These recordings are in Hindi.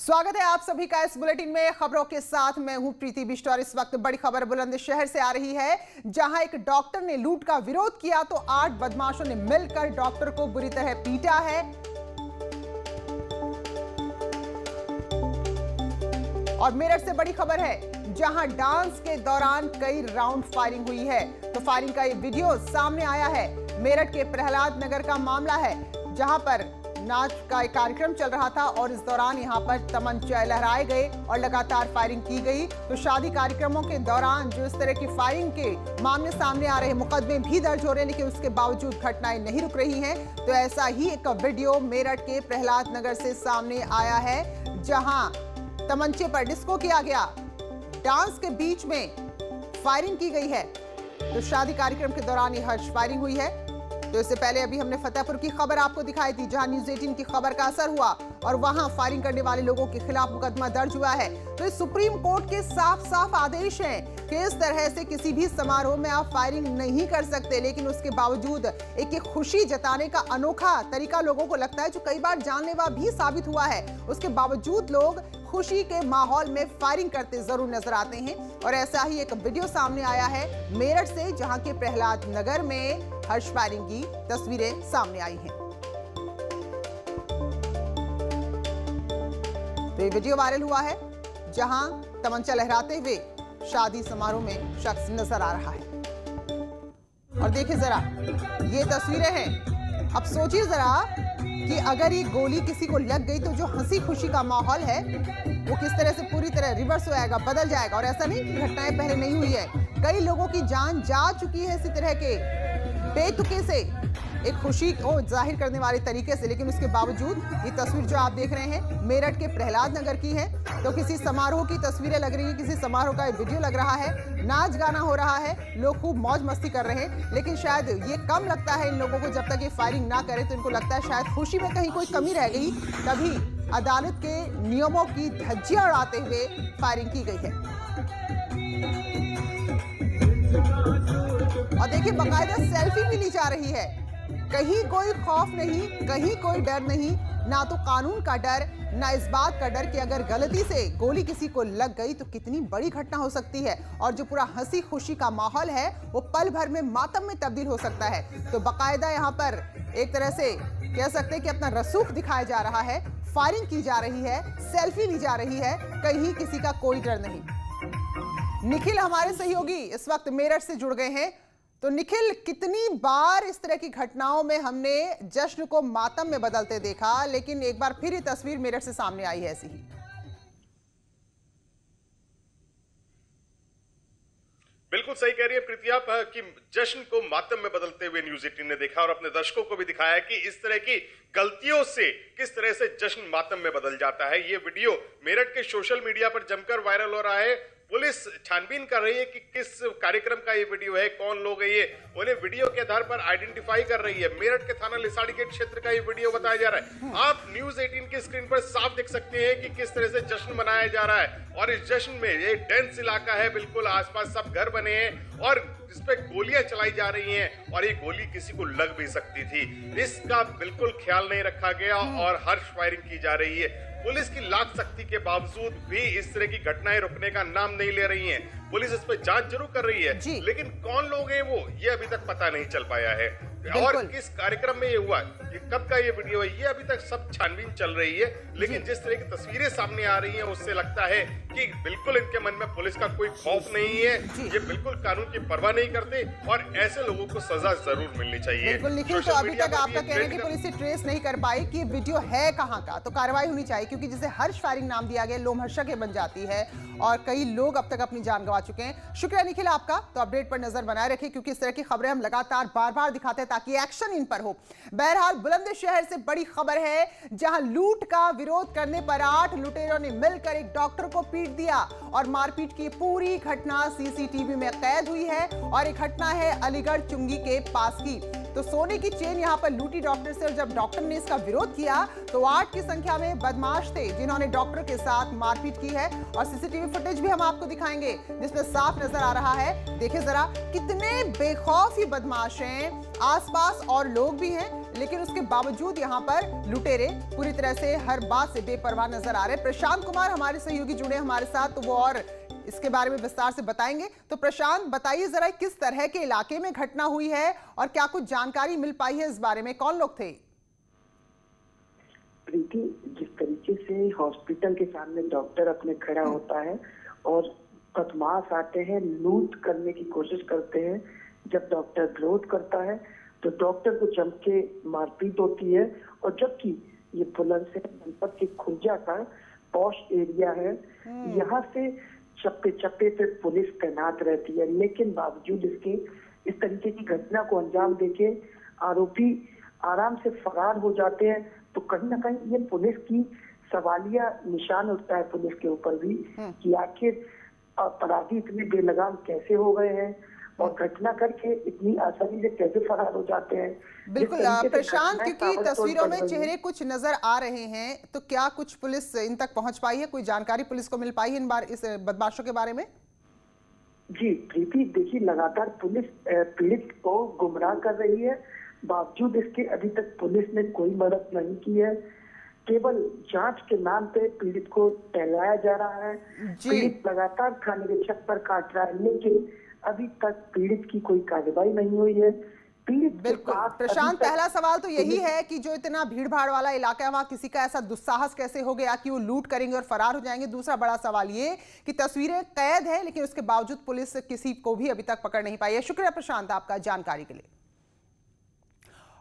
स्वागत है आप सभी का इस बुलेटिन में। खबरों के साथ मैं हूं प्रीति बिष्ट और इस वक्त बड़ी खबर बुलंदशहर से आ रही है, जहां एक डॉक्टर ने लूट का विरोध किया तो 8 बदमाशों ने मिलकर डॉक्टर को बुरी तरह पीटा है। और मेरठ से बड़ी खबर है, जहां डांस के दौरान कई राउंड फायरिंग हुई है। तो फायरिंग का ये वीडियो सामने आया है। मेरठ के प्रहलाद नगर का मामला है, जहां पर नाच का एक कार्यक्रम चल रहा था और इस दौरान यहां पर तमंचे लहराए गए और लगातार फायरिंग की गई। तो शादी कार्यक्रमों के दौरान जो इस तरह की फायरिंग के मामले सामने आ रहे हैं, मुकदमे भी दर्ज हो रहे हैं, लेकिन उसके बावजूद घटनाएं नहीं रुक रही हैं। तो ऐसा ही एक वीडियो मेरठ के प्रहलाद नगर से सामने आया है, जहां तमंचे पर डिस्को किया गया, डांस के बीच में फायरिंग की गई है। तो शादी कार्यक्रम के दौरान ये हर्ष फायरिंग हुई है। तो इससे पहले अभी हमने फतेहपुर की खबर आपको दिखाई थी, जहां न्यूज़ 18 की खबर का असर हुआ और वहां फायरिंग करने वाले लोगों के खिलाफ मुकदमा दर्ज हुआ है। तो इस सुप्रीम कोर्ट के साफ साफ आदेश हैं कि इस तरह से किसी भी समारोह में आप फायरिंग नहीं कर सकते, लेकिन उसके बावजूद एक खुशी जताने का अनोखा तरीका लोगों को लगता है, जो कई बार जानलेवा भी साबित हुआ है। उसके बावजूद लोग खुशी के माहौल में फायरिंग करते जरूर नजर आते हैं। और ऐसा ही एक वीडियो सामने आया है मेरठ से, जहां के प्रहलाद नगर में हर्ष फायरिंग की तस्वीरें सामने आई हैं। तो ये वीडियो वायरल हुआ है, जहां तमंचा लहराते हुए शादी समारोह में शख्स नजर आ रहा है। और देखिए जरा, ये तस्वीरें हैं। अब सोचिए जरा कि अगर ये गोली किसी को लग गई तो जो हंसी खुशी का माहौल है वो किस तरह से पूरी तरह रिवर्स हो जाएगा, बदल जाएगा। और ऐसा नहीं कि घटनाएं पहले नहीं हुई है, कई लोगों की जान जा चुकी है इसी तरह के बेतुके से, एक खुशी को जाहिर करने वाले तरीके से। लेकिन उसके बावजूद ये तस्वीर जो आप देख रहे हैं मेरठ के प्रहलाद नगर की है। तो किसी समारोह की तस्वीरें लग रही है, किसी समारोह का वीडियो लग रहा है, नाच गाना हो रहा है, लोग खूब मौज मस्ती कर रहे हैं। लेकिन शायद ये कम लगता है इन लोगों को, जब तक ये फायरिंग ना करे तो इनको लगता है शायद खुशी में कहीं कोई कमी रह गई, तभी अदालत के नियमों की धज्जियां उड़ाते हुए फायरिंग की गई है। और देखिए, बाकायदा सेल्फी भी ली जा रही है। कहीं कोई खौफ नहीं, कहीं कोई डर नहीं, ना तो कानून का डर, ना इस बात का डर कि अगर गलती से गोली किसी को लग गई तो कितनी बड़ी घटना हो सकती है। और जो पूरा हंसी खुशी का माहौल है वो पल भर में मातम में तब्दील हो सकता है। तो बाकायदा यहाँ पर एक तरह से कह सकते हैं कि अपना रसूख दिखाया जा रहा है, फायरिंग की जा रही है, सेल्फी ली जा रही है, कहीं किसी का कोई डर नहीं। निखिल हमारे सहयोगी इस वक्त मेरठ से जुड़ गए हैं। तो निखिल, कितनी बार इस तरह की घटनाओं में हमने जश्न को मातम में बदलते देखा, लेकिन एक बार फिर ये तस्वीर मेरठ से सामने आई है ऐसी ही। बिल्कुल सही कह रही है प्रीति आप कि जश्न को मातम में बदलते हुए न्यूज़ 18 ने देखा और अपने दर्शकों को भी दिखाया कि इस तरह की गलतियों से किस तरह से जश्न मातम में बदल जाता है। ये वीडियो मेरठ के सोशल मीडिया पर जमकर वायरल हो रहा है। पुलिस छानबीन कर रही है कि किस कार्यक्रम का ये वीडियो है, कौन लोग है ये, उन्हें वीडियो के आधार पर आइडेंटिफाई कर रही है। मेरठ के थाना लिसाड़ी गेट क्षेत्र का ये वीडियो बताया जा रहा है। आप न्यूज़ 18 की स्क्रीन पर साफ देख सकते हैं कि किस तरह से जश्न मनाया जा रहा है। और इस जश्न में ये डेंस इलाका है, बिल्कुल आसपास सब घर बने हैं और इस पे गोलियां चलाई जा रही हैं और ये गोली किसी को लग भी सकती थी। इसका बिल्कुल ख्याल नहीं रखा गया और हर्ष फायरिंग की जा रही है। पुलिस की लाख सख्ती के बावजूद भी इस तरह की घटनाएं रुकने का नाम नहीं ले रही हैं। पुलिस इस पर जांच जरूर कर रही है, लेकिन कौन लोग हैं वो, ये अभी तक पता नहीं चल पाया है। और किस कार्यक्रम में ये हुआ, ये कब का ये वीडियो है, ये अभी तक सब छानबीन चल रही है। लेकिन जिस तरह की तस्वीरें सामने आ रही हैं उससे लगता है कि बिल्कुल इनके मन में पुलिस का कोई खौफ नहीं है, ये बिल्कुल कानून की परवाह नहीं करते और ऐसे लोगों को सजा जरूर मिलनी चाहिए। बिल्कुल निखिल, तो अभी तक आपका कहना है कि पुलिस से ट्रेस नहीं कर पाई कि वीडियो है कहाँ का, तो कार्रवाई होनी चाहिए, क्योंकि जिसे हर्ष फायरिंग नाम दिया गया लोमहर्षक बन जाती है और कई लोग अब तक अपनी जान गंवा चुके हैं। शुक्रिया निखिल आपका। तो अपडेट पर नजर बनाए रखें, क्योंकि इस तरह की खबरें हम लगातार बार बार दिखाते हैं ताकि एक्शन इन पर हो। बहरहाल बुलंदशहर से बड़ी खबर है, जहां लूट का विरोध करने पर 8 लुटेरों ने मिलकर एक डॉक्टर को पीट दिया और मारपीट की पूरी घटना सीसीटीवी में कैद हुई है। और एक घटना है अलीगढ़ चुंगी के पास की। तो सोने की चेन यहां पर लूटी डॉक्टर से, और जब डॉक्टर ने इसका विरोध किया तो 8 की संख्या में बदमाश थे जिन्होंने डॉक्टर के साथ मारपीट की है। और सीसीटीवी फुटेज भी हम आपको दिखाएंगे जिसमें साफ नजर आ रहा है। देखिए जरा, कितने बेखौफ ही बदमाश हैं, आसपास और लोग भी हैं लेकिन उसके बावजूद यहाँ पर लुटेरे पूरी तरह से हर बात से बेपरवाह नजर आ रहे हैं। प्रशांत कुमार हमारे सहयोगी जुड़े हमारे साथ, तो वो और इसके बारे में विस्तार से बताएंगे। तो प्रशांत, बताइए जरा किस तरह के इलाके में घटना हुई है और क्या कुछ जानकारी मिल पाई है इस बारे में? कौन लोग थे? प्रीति, जिस तरीके से हॉस्पिटल के सामने डॉक्टर अपने खड़ा होता है और बदमाश आते हैं, लूट करने की कोशिश करते हैं, जब डॉक्टर विरोध करता है तो डॉक्टर को चमके मारपीट होती है। और जबकि ये बुलंदशहर जनपद के खुर्जा का पॉश एरिया है, यहाँ से चप्पे चप्पे पे पुलिस तैनात रहती है, लेकिन बावजूद इसके इस तरीके की घटना को अंजाम देके आरोपी आराम से फरार हो जाते हैं। तो कहीं ना कहीं ये पुलिस की सवालिया निशान उठता है पुलिस के ऊपर भी कि आखिर अपराधी इतने बेलगाम कैसे हो गए हैं और घटना करके इतनी आसानी से कैसे फरार हो जाते हैं। बिल्कुल प्रशांत, क्योंकि तस्वीरों में चेहरे कुछ नजर आ रहे हैं, तो क्या कुछ पुलिस इन तक पहुंच पाई है? कोई जानकारी पुलिस को मिल पाई है इस बदमाशों के बारे में? जी प्रीति, देखिए लगातार पुलिस पीड़ित को गुमराह कर रही है, बावजूद इसके अभी तक पुलिस ने कोई मदद नहीं की है। केवल जांच के नाम पे पीड़ित को टहलाया जा रहा है। पीड़ित लगातार थाने के छप्पर काट रहा है, लेकिन अभी तक पीड़ित की कोई कार्रवाई नहीं हुई है। बिल्कुल प्रशांत, पहला सवाल तो यही है कि जो इतना भीड़ भाड़ वाला इलाका है, वहां किसी का ऐसा दुस्साहस कैसे हो गया कि वो लूट करेंगे और फरार हो जाएंगे? दूसरा बड़ा सवाल ये कि तस्वीरें कैद है, लेकिन उसके बावजूद पुलिस किसी को भी अभी तक पकड़ नहीं पाई है। शुक्रिया प्रशांत आपका जानकारी के लिए।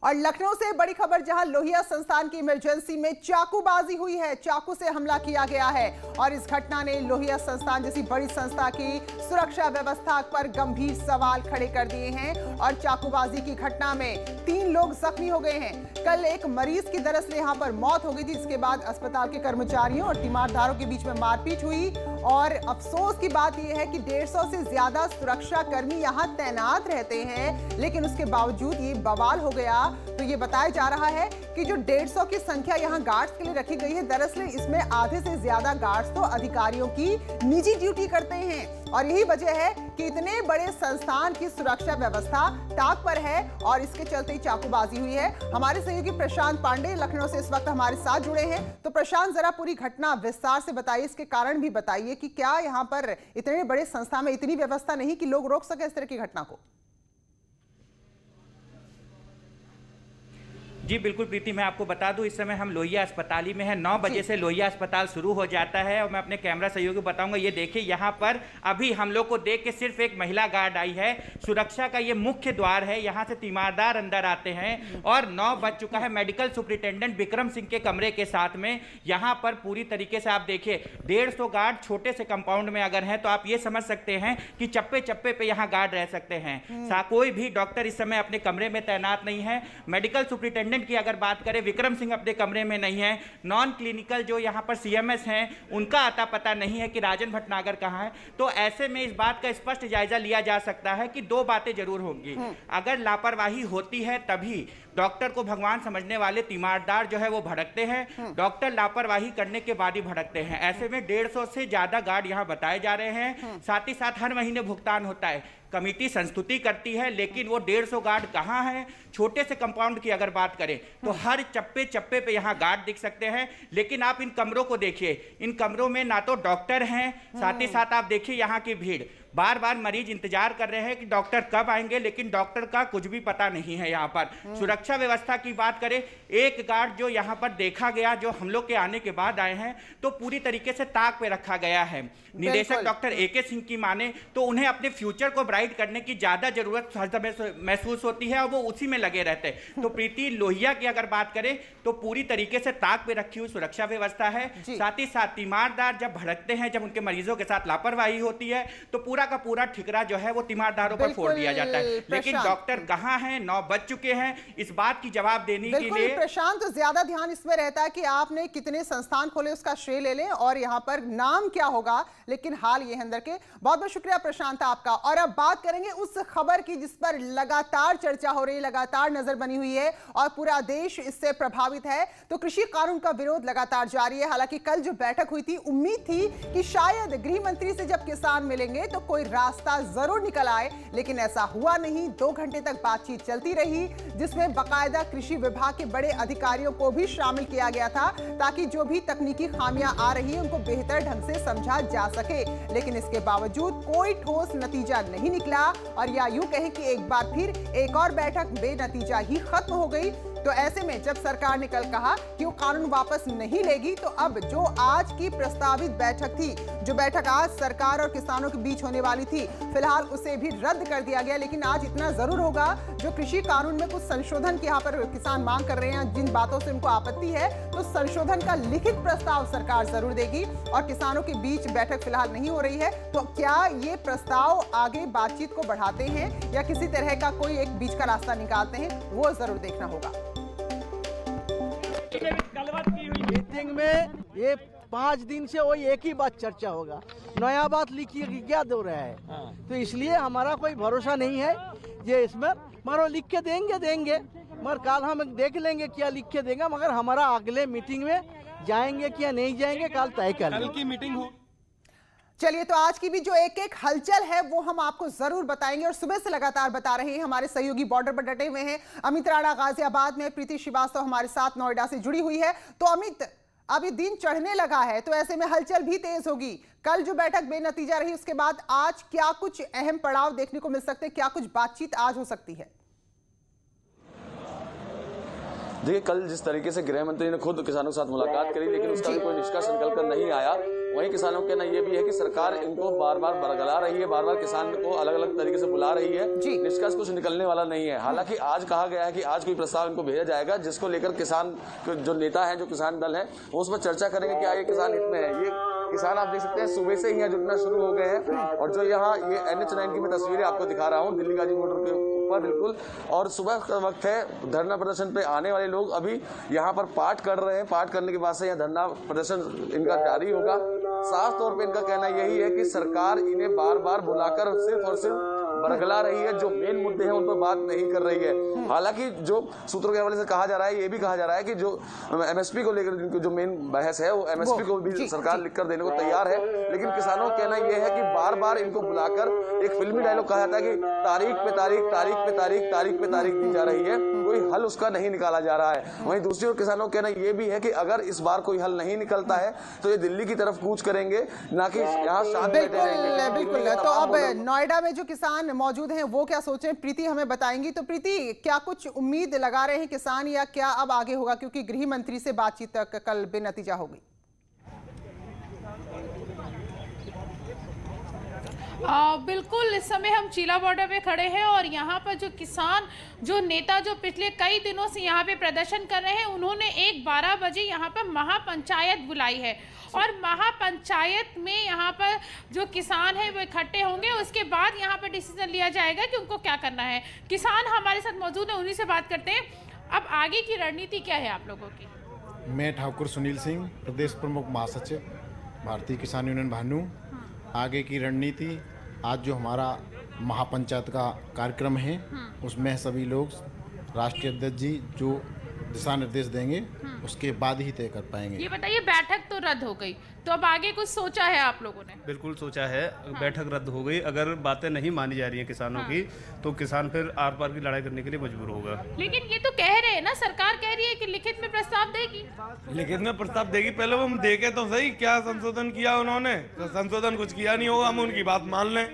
और लखनऊ से बड़ी खबर, जहां लोहिया संस्थान की इमरजेंसी में चाकूबाजी हुई है, चाकू से हमला किया गया है और इस घटना ने लोहिया संस्थान जैसी बड़ी संस्था की सुरक्षा व्यवस्था पर गंभीर सवाल खड़े कर दिए हैं। और चाकूबाजी की घटना में 3 लोग जख्मी हो गए हैं। कल एक मरीज की दरअसल यहां पर मौत हो गई थी, जिसके बाद अस्पताल के कर्मचारियों और तीमारदारों के बीच में मारपीट हुई। और अफसोस की बात यह है कि 150 से ज्यादा सुरक्षा कर्मी यहां तैनात रहते हैं, लेकिन उसके बावजूद ये बवाल हो गया। तो ये बताया जा रहा है कि जो 150 की संख्या यहां गार्ड्स के लिए रखी गई है, दरअसल इसमें आधे से ज्यादा गार्ड्स तो अधिकारियों की निजी ड्यूटी करते हैं। और यही वजह है कि इतने बड़े संस्थान की सुरक्षा व्यवस्था ताक पर है और इसके चलते ही चाकूबाजी हुई है। हमारे सहयोगी प्रशांत पांडे लखनऊ से इस वक्त हमारे साथ जुड़े हैं। तो प्रशांत, जरा पूरी घटना विस्तार से बताइए, इसके कारण भी बताइए कि क्या यहाँ पर इतने बड़े संस्था में इतनी व्यवस्था नहीं कि लोग रोक सके इस तरह की घटना को? जी बिल्कुल प्रीति, मैं आपको बता दूं, इस समय हम लोहिया अस्पताल ही में हैं। 9 बजे से लोहिया अस्पताल शुरू हो जाता है और मैं अपने कैमरा सहयोगी को बताऊंगा। ये देखिए, यहाँ पर अभी हम लोग को देख के सिर्फ एक महिला गार्ड आई है। सुरक्षा का ये मुख्य द्वार है, यहाँ से तीमारदार अंदर आते हैं और 9 बज चुका है। मेडिकल सुप्रिंटेंडेंट विक्रम सिंह के कमरे के साथ में यहाँ पर पूरी तरीके से आप देखिए 150 गार्ड छोटे से कंपाउंड में अगर हैं तो आप ये समझ सकते हैं कि चप्पे चप्पे पे यहाँ गार्ड रह सकते हैं। कोई भी डॉक्टर इस समय अपने कमरे में तैनात नहीं है। मेडिकल सुप्रिंटेंडेंट की अगर बात करें, विक्रम सिंह अपने कमरे में नहीं है। नॉन क्लिनिकल जो यहाँ पर सीएमएस हैं, उनका आता पता नहीं है कि राजन भटनागर कहाँ है। तो ऐसे में इस बात का स्पष्ट जायजा लिया जा सकता है कि 2 बातें जरूर होंगी। अगर लापरवाही होती है तभी डॉक्टर को भगवान समझने वाले तीमारदार जो है वो भड़कते हैं, डॉक्टर लापरवाही करने के बाद ही भड़कते हैं। ऐसे में 150 से ज्यादा गार्ड यहाँ बताए जा रहे हैं। साथ ही साथ हर महीने भुगतान होता है, कमिटी संस्तुति करती है, लेकिन वो 150 गार्ड कहाँ हैं? छोटे से कंपाउंड की अगर बात करें तो हर चप्पे चप्पे पे यहाँ गार्ड दिख सकते हैं। लेकिन आप इन कमरों को देखिए, इन कमरों में ना तो डॉक्टर हैं, साथ ही साथ आप देखिए यहाँ की भीड़। बार बार मरीज इंतजार कर रहे हैं कि डॉक्टर कब आएंगे, लेकिन डॉक्टर का कुछ भी पता नहीं है। यहाँ पर सुरक्षा व्यवस्था की बात करें, एक गार्ड जो यहाँ पर देखा गया, जो हम लोग के आने के बाद आए हैं, तो पूरी तरीके से ताक पे रखा गया है। निदेशक डॉक्टर AK सिंह की माने तो उन्हें अपने फ्यूचर को ब्राइट करने की ज्यादा जरूरत महसूस होती है और वो उसी में लगे रहते हैं। तो प्रीति, लोहिया की अगर बात करें तो पूरी तरीके से ताक पे रखी हुई सुरक्षा व्यवस्था है। साथ ही साथ तीमारदार जब भड़कते हैं, जब उनके मरीजों के साथ लापरवाही होती है, तो पूरा का पूरा ठिकरा जो है वो तीमारदारों पर फोड़ दिया जाता है। लेकिन डॉक्टर कहाँ हैं? 9 बज चुके हैं। इस बात की जवाब देने के लिए प्रशांत, तो ज्यादा ध्यान इसमें रहता है कि आपने कितने संस्थान खोले उसका श्रेय ले लें और यहाँ पर नाम क्या होगा, लेकिन हाल ये अंदर के। बहुत बहुत शुक्रिया प्रशांत आपका। और अब बात करेंगे उस खबर की जिस पर लगातार चर्चा हो रही है, लगातार नजर बनी हुई है और पूरा देश इससे प्रभावित है। तो कृषि कानून का विरोध लगातार जारी है। हालांकि कल जो बैठक हुई थी, उम्मीद थी कि शायद गृह मंत्री से जब किसान मिलेंगे तो कोई रास्ता जरूर निकल आए, लेकिन ऐसा हुआ नहीं। 2 घंटे तक बातचीत चलती रही, जिसमें बाकायदा कृषि विभाग के बड़े अधिकारियों को भी शामिल किया गया था, ताकि जो भी तकनीकी खामियां आ रही है उनको बेहतर ढंग से समझा जा सके। लेकिन इसके बावजूद कोई ठोस नतीजा नहीं निकला, और या यूं कहें कि एक बार फिर एक और बैठक बेनतीजा ही खत्म हो गई। तो ऐसे में जब सरकार ने कल कहा कि वो कानून वापस नहीं लेगी, तो अब जो आज की प्रस्तावित बैठक थी, जो बैठक आज सरकार और किसानों के बीच होने वाली थी, फिलहाल उसे भी रद्द कर दिया गया। लेकिन आज इतना जरूर होगा, जो कृषि कानून में कुछ संशोधन की यहाँ पर किसान मांग कर रहे हैं, जिन बातों से उनको आपत्ति है, तो संशोधन का लिखित प्रस्ताव सरकार जरूर देगी। और किसानों के बीच बैठक फिलहाल नहीं हो रही है, तो क्या ये प्रस्ताव आगे बातचीत को बढ़ाते हैं या किसी तरह का कोई एक बीच का रास्ता निकालते हैं, वो जरूर देखना होगा। मीटिंग में ये 5 दिन से वही एक ही बात चर्चा होगा, नया बात लिखिए कि क्या दो रहा है। तो इसलिए हमारा कोई भरोसा नहीं है ये इसमें, मगर लिख के देंगे मगर कल हम देख लेंगे क्या लिख के देंगे, मगर हमारा अगले मीटिंग में जाएंगे क्या नहीं जाएंगे कल तय कर लेंगे। कल की मीटिंग हो। चलिए, तो आज की भी जो एक हलचल है वो हम आपको जरूर बताएंगे, और सुबह से लगातार बता रहे हैं। हमारे सहयोगी बॉर्डर पर डटे हुए हैं। अमित राणा गाजियाबाद में, प्रीति श्रीवास्तव हमारे साथ नोएडा से जुड़ी हुई है। तो अमित, अभी दिन चढ़ने लगा है, तो ऐसे में हलचल भी तेज होगी। कल जो बैठक बेनतीजा रही, उसके बाद आज क्या कुछ अहम पड़ाव देखने को मिल सकते हैं, क्या कुछ बातचीत आज हो सकती है? देखिए, कल जिस तरीके से गृह मंत्री ने खुद किसानों के साथ मुलाकात करी, लेकिन उसका भी कोई निष्कर्ष निकल कर नहीं आया। वहीं किसानों के कहना ये भी है कि सरकार इनको बार बार बरगला रही है, बार बार किसान को अलग अलग तरीके से बुला रही है, निष्कर्ष कुछ निकलने वाला नहीं है। हालांकि आज कहा गया है कि आज कोई प्रस्ताव इनको भेजा जाएगा, जिसको लेकर किसान जो नेता है, जो किसान दल है, वो उस पर चर्चा करेंगे। क्या ये किसान हित में है? ये किसान आप देख सकते हैं सुबह से ही यहाँ जुटना शुरू हो गए हैं। और जो यहाँ ये NH-9 की मैं तस्वीरें आपको दिखा रहा हूँ, दिल्ली गाजी बॉर्डर के ऊपर बिल्कुल, और सुबह का वक्त है। धरना प्रदर्शन पे आने वाले लोग अभी यहाँ पर पाठ कर रहे हैं। पाठ करने के बाद से यहाँ धरना प्रदर्शन इनका जारी होगा। साफ तौर पे इनका कहना यही है कि सरकार इन्हें बार बार बुलाकर सिर्फ और सिर्फ बरगला रही है, जो मेन मुद्दे हैं उन पर बात नहीं कर रही है। हालांकि जो सूत्रों के हवाले से कहा जा रहा है, ये भी कहा जा रहा है कि जो MSP को लेकर जो मेन बहस है, वो MSP को भी सरकार लिखकर देने को तैयार है। लेकिन किसानों का कहना यह है कि बार बार इनको बुलाकर एक फिल्मी डायलॉग कहा जाता है कि तारीख पे तारीख, तारीख पे तारीख, तारीख पे तारीख दी जा रही है, कोई हल उसका नहीं निकाला जा रहा है। वहीं दूसरी ओर किसानों का कहना यह भी है कि अगर इस बार कोई हल नहीं निकलता है तो ये दिल्ली की तरफ कूच करेंगे, ना कि यहाँ शांत बैठे रहेंगे। बिल्कुल। तो अब नोएडा में जो किसान मौजूद हैं वो क्या सोच रहे हैं, प्रीति हमें बताएंगी। तो प्रीति, क्या कुछ उम्मीद लगा रहे हैं किसान, या क्या अब आगे होगा, क्योंकि गृह मंत्री से बातचीत तक कल बेनतीजा होगी? बिल्कुल, इस समय हम चीला बॉर्डर पे खड़े हैं, और यहाँ पर जो किसान, जो नेता जो पिछले कई दिनों से यहाँ पे प्रदर्शन कर रहे हैं, उन्होंने 12 बजे यहाँ पर महापंचायत बुलाई है। और महापंचायत में यहाँ पर जो किसान है वो इकट्ठे होंगे, उसके बाद यहाँ पर डिसीजन लिया जाएगा कि उनको क्या करना है। किसान हमारे साथ मौजूद है, उन्हीं से बात करते हैं। अब आगे की रणनीति क्या है आप लोगों की? मैं ठाकुर सुनील सिंह, प्रदेश प्रमुख महासचिव, भारतीय किसान यूनियन भानु। आगे की रणनीति, आज जो हमारा महापंचायत का कार्यक्रम है, उसमें सभी लोग राष्ट्रीय अध्यक्ष जी जो दिशा निर्देश देंगे उसके बाद ही तय कर पाएंगे। ये बताइए, बैठक तो रद्द हो गई, तो अब आगे कुछ सोचा है आप लोगों ने? बिल्कुल सोचा है। बैठक रद्द हो गई, अगर बातें नहीं मानी जा रही हैं किसानों की, तो किसान फिर आर पार की लड़ाई करने के लिए मजबूर होगा। लेकिन ये तो कह रहे हैं ना, सरकार कह रही है कि लिखित में प्रस्ताव देगी। लिखित में प्रस्ताव देगी, पहले वो हम देखे तो सही क्या संशोधन किया उन्होंने। तो संशोधन कुछ किया नहीं होगा, हम उनकी बात मान लें,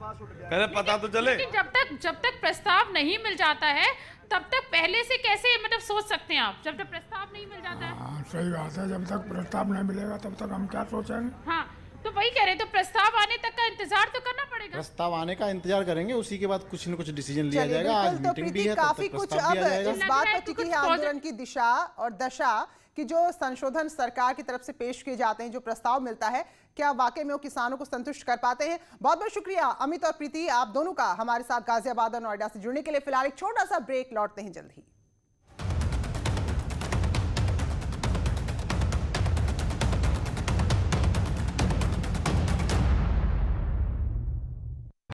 पहले पता तो चले। लेकिन जब तक प्रस्ताव नहीं मिल जाता है, तब तक पहले से कैसे मतलब सोच सकते हैं आप, जब तक प्रस्ताव नहीं मिल जाता है? सही बात है, जब तक प्रस्ताव नहीं मिलेगा तब तक हम क्या सोचेंगे। हाँ, तो वही कह रहे, तो प्रस्ताव आने तक का इंतजार तो करना पड़ेगा। प्रस्ताव आने का इंतजार करेंगे, उसी के बाद कुछ न कुछ डिसीजन लिया जाएगा। आज मीटिंग भी है, काफी कुछ अब इस बात पर टिकी है आंदोलन की दिशा और दशा कि जो संशोधन सरकार की तरफ से पेश किए जाते हैं, जो प्रस्ताव मिलता है, क्या वाकई में वो किसानों को संतुष्ट कर पाते हैं? बहुत बहुत शुक्रिया अमित और प्रीति, आप दोनों का हमारे साथ गाजियाबाद और नोएडा से जुड़ने के लिए। फिलहाल एक छोटा सा ब्रेक, लौटते हैं जल्द ही।